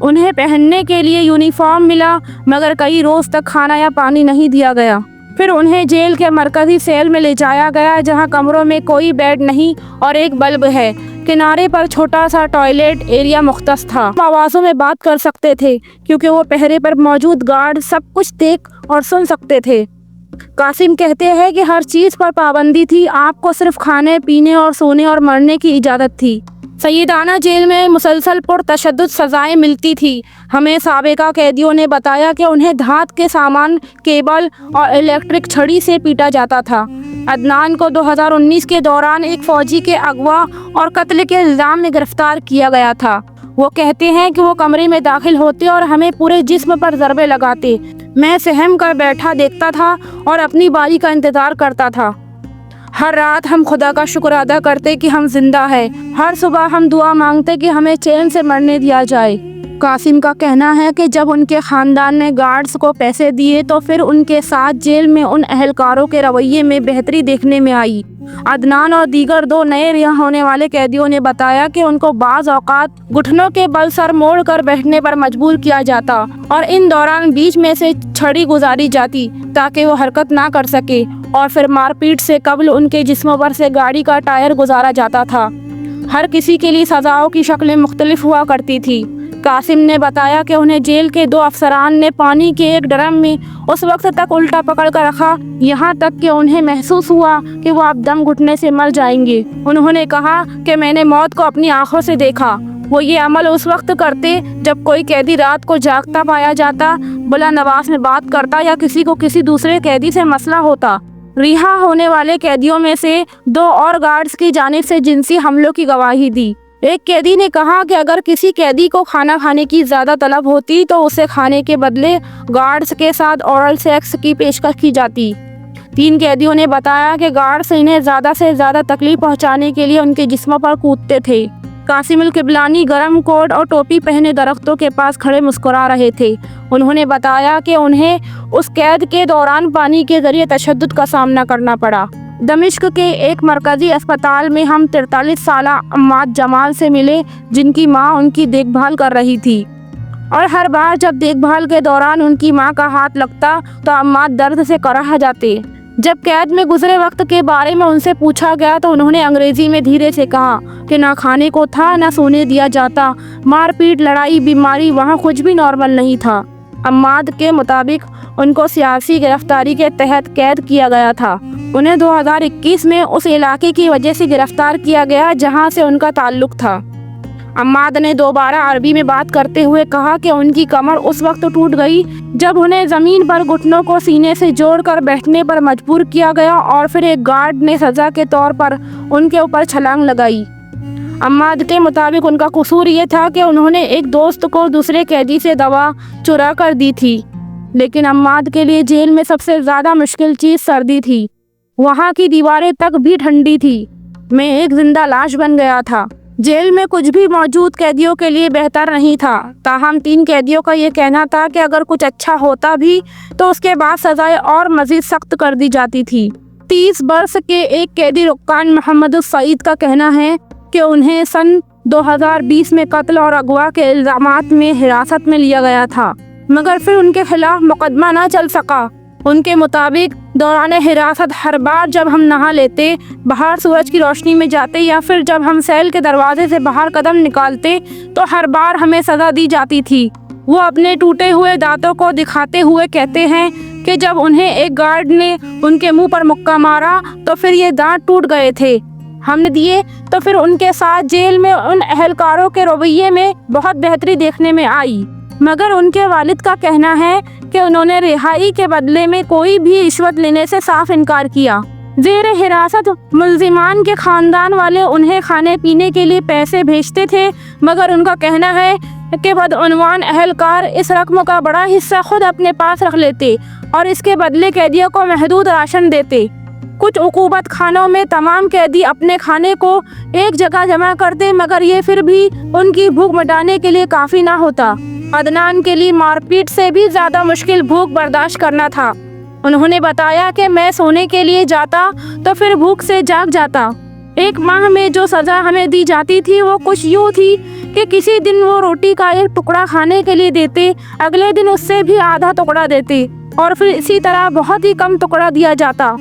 انہیں پہننے کے لیے یونیفارم ملا مگر کئی روز تک کھانا یا پانی نہیں دیا گیا۔ پھر انہیں جیل کے مرکزی سیل میں لے جایا گیا جہاں کمروں میں کوئی بیڈ نہیں اور ایک بلب ہے۔ کنارے پر چھوٹا سا ٹوائلٹ ایریا مختص تھا۔ آوازوں میں بات کر سکتے تھے کیونکہ وہ پہرے پر موجود گارڈ سب کچھ دیکھ اور سن سکتے تھے۔ قاسم کہتے ہیں کہ ہر چیز پر پابندی تھی، آپ کو صرف کھانے پینے اور سونے اور مرنے کی اجازت تھی۔ سیدانہ جیل میں مسلسل پرتشدد سزائیں ملتی تھی۔ ہمیں سابقہ قیدیوں نے بتایا کہ انہیں دھات کے سامان، کیبل اور الیکٹرک چھڑی سے پیٹا جاتا تھا۔ عدنان کو 2019 کے دوران ایک فوجی کے اغوا اور قتل کے الزام میں گرفتار کیا گیا تھا۔ وہ کہتے ہیں کہ وہ کمرے میں داخل ہوتے اور ہمیں پورے جسم پر ضربے لگاتے۔ میں سہم کر بیٹھا دیکھتا تھا اور اپنی باری کا انتظار کرتا تھا۔ ہر رات ہم خدا کا شکر ادا کرتے کہ ہم زندہ ہیں۔ ہر صبح ہم دعا مانگتے کہ ہمیں چین سے مرنے دیا جائے۔ قاسم کا کہنا ہے کہ جب ان کے خاندان نے گارڈز کو پیسے دیے تو پھر ان کے ساتھ جیل میں ان اہلکاروں کے رویے میں بہتری دیکھنے میں آئی۔ عدنان اور دیگر 2 نئے رہا ہونے والے قیدیوں نے بتایا کہ ان کو بعض اوقات گھٹنوں کے بل سر موڑ کر بیٹھنے پر مجبور کیا جاتا اور ان دوران بیچ میں سے چھڑی گزاری جاتی تاکہ وہ حرکت نہ کر سکے، اور پھر مار پیٹ سے قبل ان کے جسموں پر سے گاڑی کا ٹائر گزارا جاتا تھا۔ ہر کسی کے لیے سزاؤں کی شکلیں مختلف ہوا کرتی تھی۔ قاسم نے بتایا کہ انہیں جیل کے 2 افسران نے پانی کے ایک ڈرم میں اس وقت تک الٹا پکڑ کر رکھا یہاں تک کہ انہیں محسوس ہوا کہ وہ اب دم گھٹنے سے مر جائیں گے۔ انہوں نے کہا کہ میں نے موت کو اپنی آنکھوں سے دیکھا۔ وہ یہ عمل اس وقت کرتے جب کوئی قیدی رات کو جاگتا پایا جاتا، بلند آواز میں بات کرتا یا کسی کو کسی دوسرے قیدی سے مسئلہ ہوتا۔ رہا ہونے والے قیدیوں میں سے 2 اور گارڈز کی جانب سے جنسی حملوں کی گواہی دی۔ ایک قیدی نے کہا کہ اگر کسی قیدی کو کھانا کھانے کی زیادہ طلب ہوتی تو اسے کھانے کے بدلے گارڈز کے ساتھ اورل سیکس کی پیشکش کی جاتی۔ 3 قیدیوں نے بتایا کہ گارڈز انہیں زیادہ سے زیادہ تکلیف پہنچانے کے لیے ان کے جسموں پر کودتے تھے۔ قاسم القبلانی گرم کوٹ اور ٹوپی پہنے درختوں کے پاس کھڑے مسکرا رہے تھے۔ انہوں نے بتایا کہ انہیں اس قید کے دوران پانی کے ذریعے تشدد کا سامنا کرنا پڑا۔ دمشق کے ایک مرکزی اسپتال میں ہم 43 سالہ عماد جمال سے ملے جن کی ماں ان کی دیکھ بھال کر رہی تھی، اور ہر بار جب دیکھ بھال کے دوران ان کی ماں کا ہاتھ لگتا تو عماد درد سے کرہ جاتے۔ جب قید میں گزرے وقت کے بارے میں ان سے پوچھا گیا تو انہوں نے انگریزی میں دھیرے سے کہا کہ نہ کھانے کو تھا نہ سونے دیا جاتا، مار پیٹ، لڑائی، بیماری، وہاں کچھ بھی نارمل نہیں تھا۔ عماد کے مطابق ان کو سیاسی گرفتاری کے تحت قید کیا گیا تھا۔ انہیں 2021 میں اس علاقے کی وجہ سے گرفتار کیا گیا جہاں سے ان کا تعلق تھا۔ عماد نے دوبارہ عربی میں بات کرتے ہوئے کہا کہ ان کی کمر اس وقت ٹوٹ گئی جب انہیں زمین پر گھٹنوں کو سینے سے جوڑ کر بیٹھنے پر مجبور کیا گیا اور پھر ایک گارڈ نے سزا کے طور پر ان کے اوپر چھلانگ لگائی۔ عماد کے مطابق ان کا قصور یہ تھا کہ انہوں نے ایک دوست کو دوسرے قیدی سے دوا چرا کر دی تھی، لیکن عماد کے لیے جیل میں سب سے زیادہ مشکل چیز سردی تھی۔ وہاں کی دیواریں تک بھی ٹھنڈی تھی۔ میں ایک زندہ لاش بن گیا تھا۔ جیل میں کچھ بھی موجود قیدیوں کے لیے بہتر نہیں تھا، تاہم 3 قیدیوں کا یہ کہنا تھا کہ اگر کچھ اچھا ہوتا بھی تو اس کے بعد سزائیں اور مزید سخت کر دی جاتی تھی۔ 30 برس کے ایک قیدی رکان محمد السعید کا کہنا ہے کہ انہیں سن 2020 میں قتل اور اغوا کے الزامات میں حراست میں لیا گیا تھا، مگر پھر ان کے خلاف مقدمہ نہ چل سکا۔ ان کے مطابق دوران حراست ہر بار جب ہم نہا لیتے، باہر سورج کی روشنی میں جاتے یا پھر جب ہم سیل کے دروازے سے باہر قدم نکالتے تو ہر بار ہمیں سزا دی جاتی تھی۔ وہ اپنے ٹوٹے ہوئے دانتوں کو دکھاتے ہوئے کہتے ہیں کہ جب انہیں ایک گارڈ نے ان کے منہ پر مکہ مارا تو پھر یہ دانت ٹوٹ گئے تھے، ہم نے دیے تو پھر ان کے ساتھ جیل میں ان اہلکاروں کے رویے میں بہت بہتری دیکھنے میں آئی۔ مگر ان کے والد کا کہنا ہے کہ انہوں نے رہائی کے بدلے میں کوئی بھی رشوت لینے سے صاف انکار کیا۔ زیر حراست ملزمان کے خاندان والے انہیں کھانے پینے کے لیے پیسے بھیجتے تھے، مگر ان کا کہنا ہے کہ بدعنوان اہلکار اس رقم کا بڑا حصہ خود اپنے پاس رکھ لیتے اور اس کے بدلے قیدیوں کو محدود راشن دیتے۔ کچھ عقوبت خانوں میں تمام قیدی اپنے کھانے کو ایک جگہ جمع کرتے، مگر یہ پھر بھی ان کی بھوک مٹانے کے لیے کافی نہ ہوتا۔ عدنان کے لیے مار پیٹ سے بھی زیادہ مشکل بھوک برداشت کرنا تھا۔ انہوں نے بتایا کہ میں سونے کے لیے جاتا تو پھر بھوک سے جاگ جاتا۔ 1 ماہ میں جو سزا ہمیں دی جاتی تھی وہ کچھ یوں تھی کہ کسی دن وہ روٹی کا ایک ٹکڑا کھانے کے لیے دیتے، اگلے دن اس سے بھی آدھا ٹکڑا دیتے اور پھر اسی طرح بہت ہی کم ٹکڑا دیا جاتا۔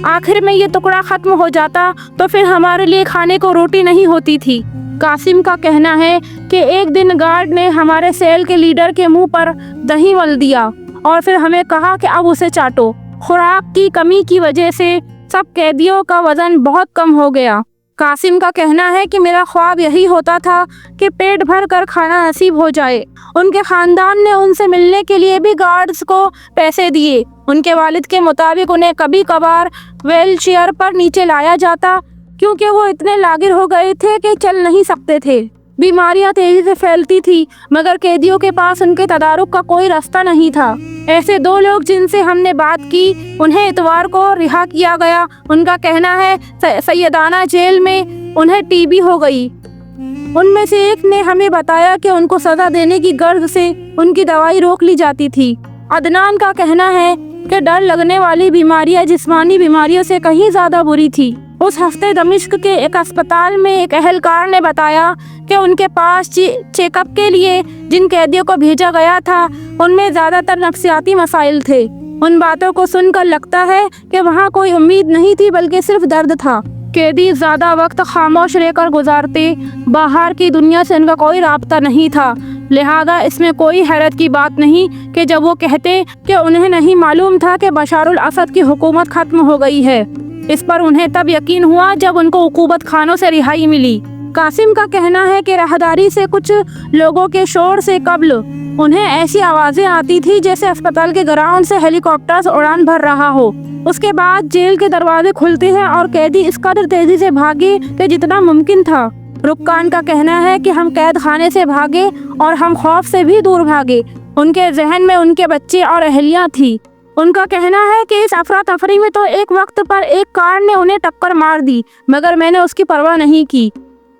آخر میں یہ ٹکڑا ختم ہو جاتا تو پھر ہمارے لیے کھانے کو روٹی نہیں ہوتی تھی۔ قاسم کا کہنا ہے کہ ایک دن گارڈ نے ہمارے سیل کے لیڈر کے منہ پر دہی مل دیا اور پھر ہمیں کہا کہ اب اسے چاٹو۔ خوراک کی کمی کی وجہ سے سب قیدیوں کا وزن بہت کم ہو گیا۔ قاسم کا کہنا ہے کہ میرا خواب یہی ہوتا تھا کہ پیٹ بھر کر کھانا نصیب ہو جائے۔ ان کے خاندان نے ان سے ملنے کے لیے بھی گارڈز کو پیسے دیے۔ ان کے والد کے مطابق انہیں کبھی کبھار ویل چیئر پر نیچے لایا جاتا کیونکہ وہ اتنے لاغر ہو گئے تھے کہ چل نہیں سکتے تھے۔ بیماریاں تیزی سے پھیلتی تھی مگر قیدیوں کے پاس ان کے تدارک کا کوئی راستہ نہیں تھا۔ ایسے دو لوگ جن سے ہم نے بات کی انہیں اتوار کو رہا کیا گیا۔ ان کا کہنا ہے سیدانہ جیل میں انہیں ٹی بی ہو گئی۔ ان میں سے ایک نے ہمیں بتایا کہ ان کو سزا دینے کی غرض سے ان کی دوائی روک لی جاتی تھی۔ عدنان کا کہنا ہے کہ ڈر لگنے والی بیماریاں جسمانی بیماریوں سے کہیں زیادہ بری تھی۔ اس ہفتے دمشق کے ایک اسپتال میں ایک اہلکار نے بتایا کہ ان کے پاس چیک اپ کے لیے جن قیدیوں کو بھیجا گیا تھا ان میں زیادہ تر نفسیاتی مسائل تھے۔ ان باتوں کو سن کر لگتا ہے کہ وہاں کوئی امید نہیں تھی بلکہ صرف درد تھا۔ قیدی زیادہ وقت خاموش رہ کر گزارتے، باہر کی دنیا سے ان کا کوئی رابطہ نہیں تھا، لہذا اس میں کوئی حیرت کی بات نہیں کہ جب وہ کہتے کہ انہیں نہیں معلوم تھا کہ بشار الاسد کی حکومت ختم ہو گئی ہے۔ اس پر انہیں تب یقین ہوا جب ان کو عقوبت خانوں سے رہائی ملی۔ قاسم کا کہنا ہے کہ راہداری سے کچھ لوگوں کے شور سے قبل انہیں ایسی آوازیں آتی تھی جیسے اسپتال کے گراؤنڈ سے ہیلی کاپٹر اڑان بھر رہا ہو۔ اس کے بعد جیل کے دروازے کھلتے ہیں اور قیدی اس قدر تیزی سے بھاگے کہ جتنا ممکن تھا۔ رکان کا کہنا ہے کہ ہم قید خانے سے بھاگے اور ہم خوف سے بھی دور بھاگے۔ ان کے ذہن میں ان کے بچے اور اہلیہ تھی۔ ان کا کہنا ہے کہ اس افراتفری میں تو ایک وقت پر ایک کار نے انہیں ٹکر مار دی مگر میں نے اس کی پرواہ نہیں کی۔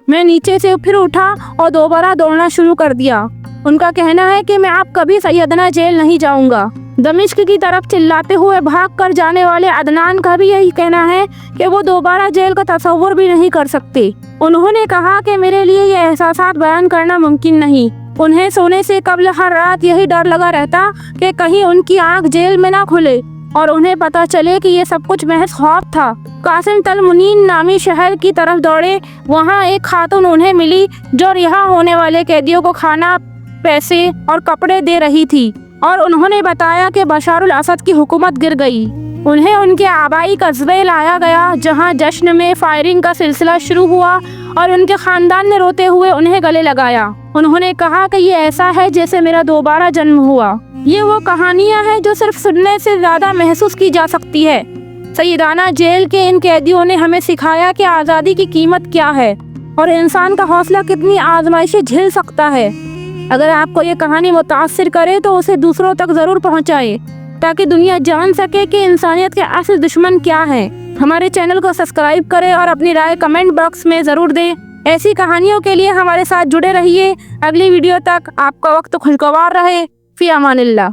میں نیچے سے پھر اٹھا اور دوبارہ دوڑنا شروع کر دیا۔ ان کا کہنا ہے کہ میں اب کبھی سیدانہ جیل نہیں جاؤں گا۔ دمشق کی طرف چلاتے ہوئے بھاگ کر جانے والے عدنان کا بھی یہی کہنا ہے کہ وہ دوبارہ جیل کا تصور بھی نہیں کر سکتے۔ انہوں نے کہا کہ میرے لیے یہ احساسات بیان کرنا ممکن نہیں۔ انہیں سونے سے قبل ہر رات یہی ڈر لگا رہتا کہ کہیں ان کی آنکھ جیل میں نہ کھلے اور انہیں پتہ چلے کہ یہ سب کچھ محض خواب تھا۔ قاسم تل منین نامی شہر کی طرف دوڑے۔ وہاں ایک خاتون انہیں ملی جو رہا ہونے والے قیدیوں کو کھانا، پیسے اور کپڑے دے رہی تھی اور انہوں نے بتایا کہ بشار الاسد کی حکومت گر گئی۔ انہیں ان کے آبائی قصبے لایا گیا جہاں جشن میں فائرنگ کا سلسلہ شروع ہوا اور ان کے خاندان نے روتے ہوئے انہیں گلے لگایا۔ انہوں نے کہا کہ یہ ایسا ہے جیسے میرا دوبارہ جنم ہوا۔ یہ وہ کہانیاں ہیں جو صرف سننے سے زیادہ محسوس کی جا سکتی ہے۔ سیدانہ جیل کے ان قیدیوں نے ہمیں سکھایا کہ آزادی کی قیمت کیا ہے اور انسان کا حوصلہ کتنی آزمائشیں جھیل سکتا ہے۔ اگر آپ کو یہ کہانی متاثر کرے تو اسے دوسروں تک ضرور پہنچائے تاکہ دنیا جان سکے کہ انسانیت کے اصل دشمن کیا ہیں۔ ہمارے چینل کو سبسکرائب کریں اور اپنی رائے کمنٹ باکس میں ضرور دیں۔ ایسی کہانیوں کے لیے ہمارے ساتھ جڑے رہیے۔ اگلی ویڈیو تک آپ کا وقت خوشگوار رہے۔ فی امان اللہ۔